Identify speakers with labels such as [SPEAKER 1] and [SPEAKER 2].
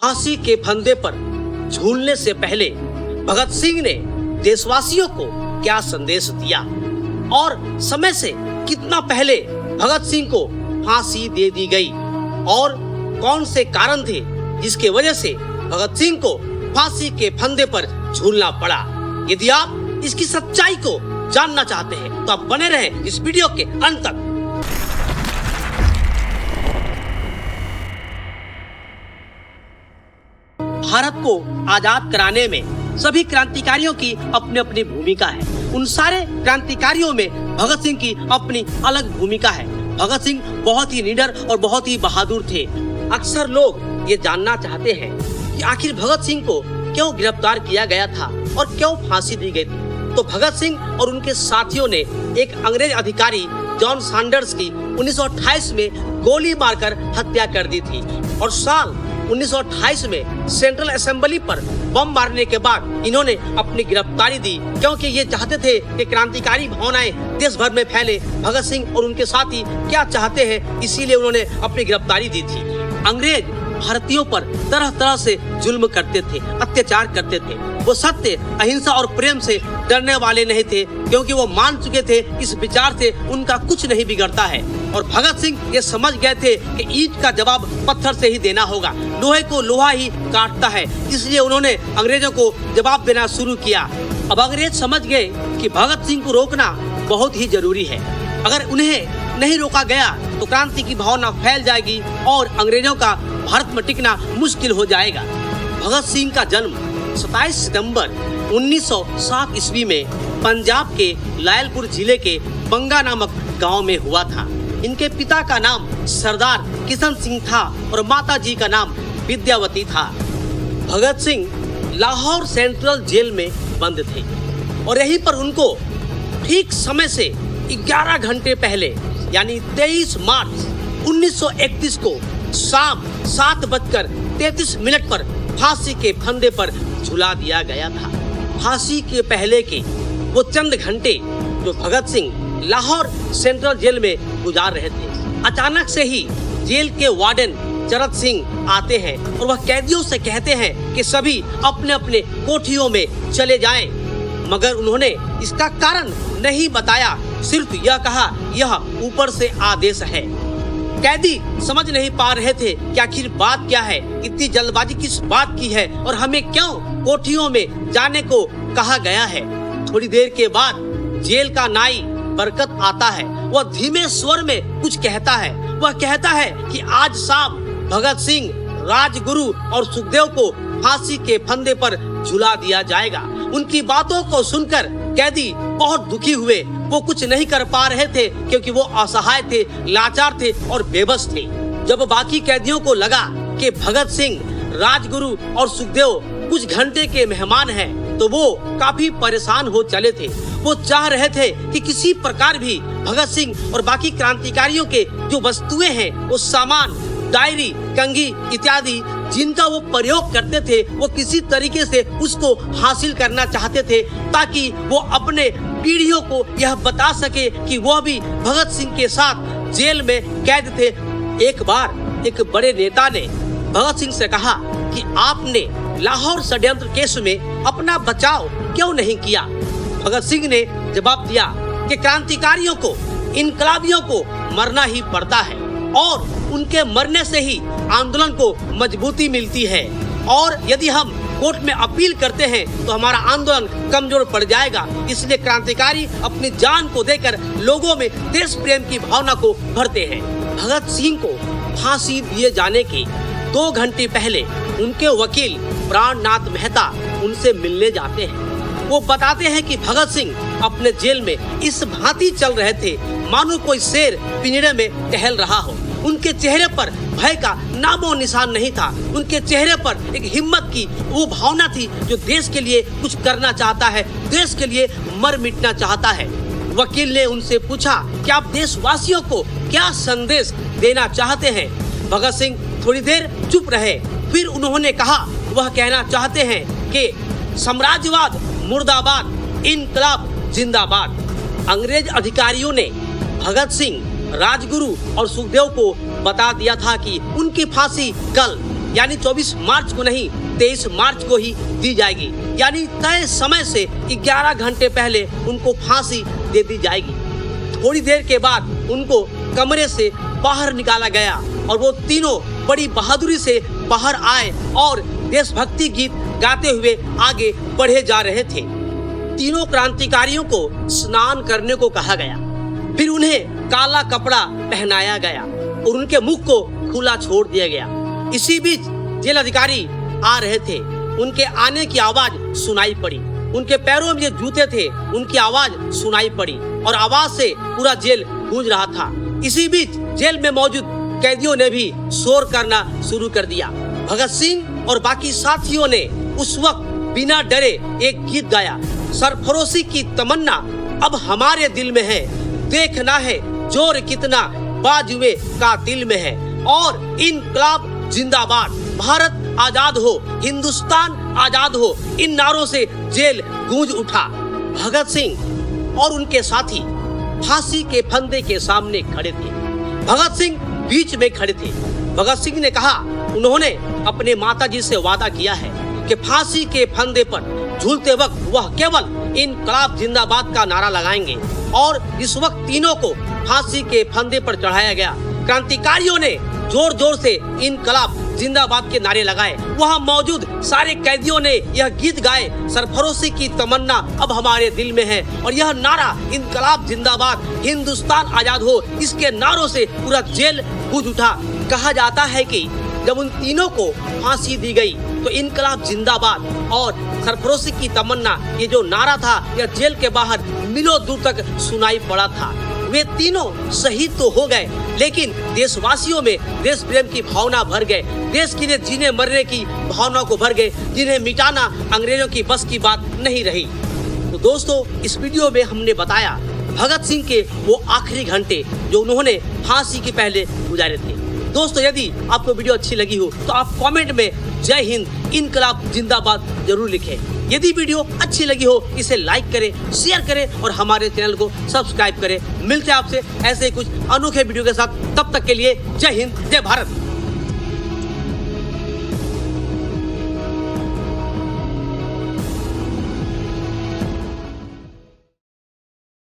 [SPEAKER 1] फांसी के फंदे पर झूलने से पहले भगत सिंह ने देशवासियों को क्या संदेश दिया और समय से कितना पहले भगत सिंह को फांसी दे दी गई और कौन से कारण थे जिसके वजह से भगत सिंह को फांसी के फंदे पर झूलना पड़ा। यदि आप इसकी सच्चाई को जानना चाहते हैं तो आप बने रहें इस वीडियो के अंत तक। भारत को आजाद कराने में सभी क्रांतिकारियों की अपनी अपनी भूमिका है। उन सारे क्रांतिकारियों में भगत सिंह की अपनी अलग भूमिका है। भगत सिंह बहुत ही निडर और बहुत ही बहादुर थे। अक्सर लोग ये जानना चाहते हैं कि आखिर भगत सिंह को क्यों गिरफ्तार किया गया था और क्यों फांसी दी गई थी। तो भगत सिंह और उनके साथियों ने एक अंग्रेज अधिकारी जॉन सैंडर्स की 1928 में गोली मारकर हत्या कर दी थी और साल 1928 में सेंट्रल असेंबली पर बम मारने के बाद इन्होंने अपनी गिरफ्तारी दी, क्योंकि ये चाहते थे कि क्रांतिकारी भावनाएं देश भर में फैले। भगत सिंह और उनके साथी क्या चाहते हैं, इसीलिए उन्होंने अपनी गिरफ्तारी दी थी। अंग्रेज भारतीयों पर तरह तरह से जुल्म करते थे, अत्याचार करते थे। वो सत्य, अहिंसा और प्रेम से डरने वाले नहीं थे, क्योंकि वो मान चुके थे इस विचार से उनका कुछ नहीं बिगड़ता है। और भगत सिंह ये समझ गए थे कि ईंट का जवाब पत्थर से ही देना होगा, लोहे को लोहा ही काटता है। इसलिए उन्होंने अंग्रेजों को जवाब देना शुरू किया। अब अंग्रेज समझ गए कि भगत सिंह को रोकना बहुत ही जरूरी है। अगर उन्हें नहीं रोका गया तो क्रांति की भावना फैल जाएगी और अंग्रेजों का भारत में टिकना मुश्किल हो जाएगा। भगत सिंह का जन्म 27 सितंबर 1907 ईस्वी में पंजाब के लायलपुर जिले के बंगा नामक गांव में हुआ था। इनके पिता का नाम सरदार किशन सिंह था और माता जी का नाम विद्यावती था। भगत सिंह लाहौर सेंट्रल जेल में बंद थे और यहीं पर उनको ठीक समय से 11 घंटे पहले यानी 23 मार्च 1931 को शाम 7:33 पर फांसी के फंदे पर झुला दिया गया था। फांसी के पहले के वो चंद घंटे जो भगत सिंह लाहौर सेंट्रल जेल में गुजार रहे थे, अचानक से ही जेल के वार्डन चरत सिंह आते हैं और वह कैदियों से कहते हैं कि सभी अपने अपने कोठियों में चले जाएं। मगर उन्होंने इसका कारण नहीं बताया, सिर्फ यह कहा यह ऊपर से आदेश है। कैदी समझ नहीं पा रहे थे कि आखिर बात क्या है, इतनी जल्दबाजी किस बात की है और हमें क्यों कोठियों में जाने को कहा गया है। थोड़ी देर के बाद जेल का नाई बरकत आता है। वह धीमे स्वर में कुछ कहता है। वह कहता है कि आज शाम भगत सिंह, राजगुरु और सुखदेव को फांसी के फंदे पर झुला दिया जाएगा। उनकी बातों को सुनकर कैदी बहुत दुखी हुए। वो कुछ नहीं कर पा रहे थे क्योंकि वो असहाय थे, लाचार थे और बेबस थे। जब बाकी कैदियों को लगा कि भगत सिंह, राजगुरु और सुखदेव कुछ घंटे के मेहमान हैं, तो वो काफी परेशान हो चले थे। वो चाह रहे थे कि किसी प्रकार भी भगत सिंह और बाकी क्रांतिकारियों के जो वस्तुएं हैं, वो सामान, डायरी, कंघी इत्यादि जिनका वो प्रयोग करते थे, वो किसी तरीके से उसको हासिल करना चाहते थे, ताकि वो अपने पीढ़ियों को यह बता सके कि वह भी भगत सिंह के साथ जेल में कैद थे। एक बार एक बड़े नेता ने भगत सिंह से कहा कि आपने लाहौर षड्यंत्र केस में अपना बचाव क्यों नहीं किया। भगत सिंह ने जवाब दिया कि क्रांतिकारियों को, इनकलाबियों को मरना ही पड़ता है और उनके मरने से ही आंदोलन को मजबूती मिलती है, और यदि हम कोर्ट में अपील करते हैं तो हमारा आंदोलन कमजोर पड़ जाएगा। इसलिए क्रांतिकारी अपनी जान को देकर लोगों में देश प्रेम की भावना को भरते हैं। भगत सिंह को फांसी दिए जाने के 2 घंटे पहले उनके वकील प्राणनाथ मेहता उनसे मिलने जाते हैं। वो बताते हैं कि भगत सिंह अपने जेल में इस भांति चल रहे थे मानो कोई शेर पिंजरे में टहल रहा हो। उनके चेहरे पर भय का नामो निशान नहीं था। उनके चेहरे पर एक हिम्मत की वो भावना थी जो देश के लिए कुछ करना चाहता है, देश के लिए मर मिटना चाहता है। वकील ने उनसे पूछा कि आप देशवासियों को क्या संदेश देना चाहते हैं। भगत सिंह थोड़ी देर चुप रहे, फिर उन्होंने कहा वह कहना चाहते हैं कि साम्राज्यवाद मुर्दाबाद, इनकलाब जिंदाबाद। अंग्रेज अधिकारियों ने भगत सिंह, राजगुरु और सुखदेव को बता दिया था कि उनकी फांसी कल यानी 24 मार्च को नहीं 23 मार्च को ही दी जाएगी, यानी तय समय से 11 घंटे पहले उनको फांसी दे दी जाएगी। थोड़ी देर के बाद उनको कमरे से बाहर निकाला गया और वो तीनों बड़ी बहादुरी से बाहर आए और देशभक्ति गीत गाते हुए आगे बढ़े जा रहे थे। तीनों क्रांतिकारियों को स्नान करने को कहा गया, फिर उन्हें काला कपड़ा पहनाया गया और उनके मुख को खुला छोड़ दिया गया। इसी बीच जेल अधिकारी आ रहे थे, उनके आने की आवाज सुनाई पड़ी, उनके पैरों में जो जूते थे उनकी आवाज सुनाई पड़ी और आवाज से पूरा जेल गूंज रहा था। इसी बीच जेल में मौजूद कैदियों ने भी शोर करना शुरू कर दिया। भगत सिंह और बाकी साथियों ने उस वक्त बिना डरे एक गीत गाया, सरफरोशी की तमन्ना अब हमारे दिल में है, देखना है जोर कितना बाजुए का दिल में है, और इनकलाब जिंदाबाद, भारत आजाद हो, हिंदुस्तान आजाद हो, इन नारों से जेल गूंज उठा। भगत सिंह और उनके साथी फांसी के फंदे के सामने खड़े थे। भगत सिंह बीच में खड़े थे। भगत सिंह ने कहा, उन्होंने अपने माताजी से वादा किया है कि फांसी के फंदे पर झूलते वक्त वह केवल इनकलाब जिंदाबाद का नारा लगाएंगे। और इस वक्त तीनों को फांसी के फंदे पर चढ़ाया गया। क्रांतिकारियों ने जोर जोर से इनकलाब जिंदाबाद के नारे लगाए। वहाँ मौजूद सारे कैदियों ने यह गीत गाए, सरफरोशी की तमन्ना अब हमारे दिल में है, और यह नारा इनकलाब जिंदाबाद, हिंदुस्तान आजाद हो, इसके नारों से पूरा जेल गूंज उठा। कहा जाता है कि जब उन तीनों को फांसी दी गई तो इनकलाब जिंदाबाद और सरफरोशी की तमन्ना, ये जो नारा था, यह जेल के बाहर मीलों दूर तक सुनाई पड़ा था। वे तीनों शहीद तो हो गए, लेकिन देशवासियों में देश प्रेम की भावना भर गए, देश के लिए जीने मरने की भावना को भर गए, जिन्हें मिटाना अंग्रेजों की बस की बात नहीं रही। तो दोस्तों, इस वीडियो में हमने बताया भगत सिंह के वो आखिरी घंटे जो उन्होंने फांसी के पहले गुजारे थे। दोस्तों, यदि आपको वीडियो अच्छी लगी हो तो आप कमेंट में जय हिंद इनकलाब जिंदाबाद जरूर लिखें। यदि वीडियो अच्छी लगी हो इसे लाइक करें, शेयर करें और हमारे चैनल को सब्सक्राइब करें। मिलते हैं आपसे ऐसे कुछ अनोखे वीडियो के साथ, तब तक के लिए जय हिंद जय भारत।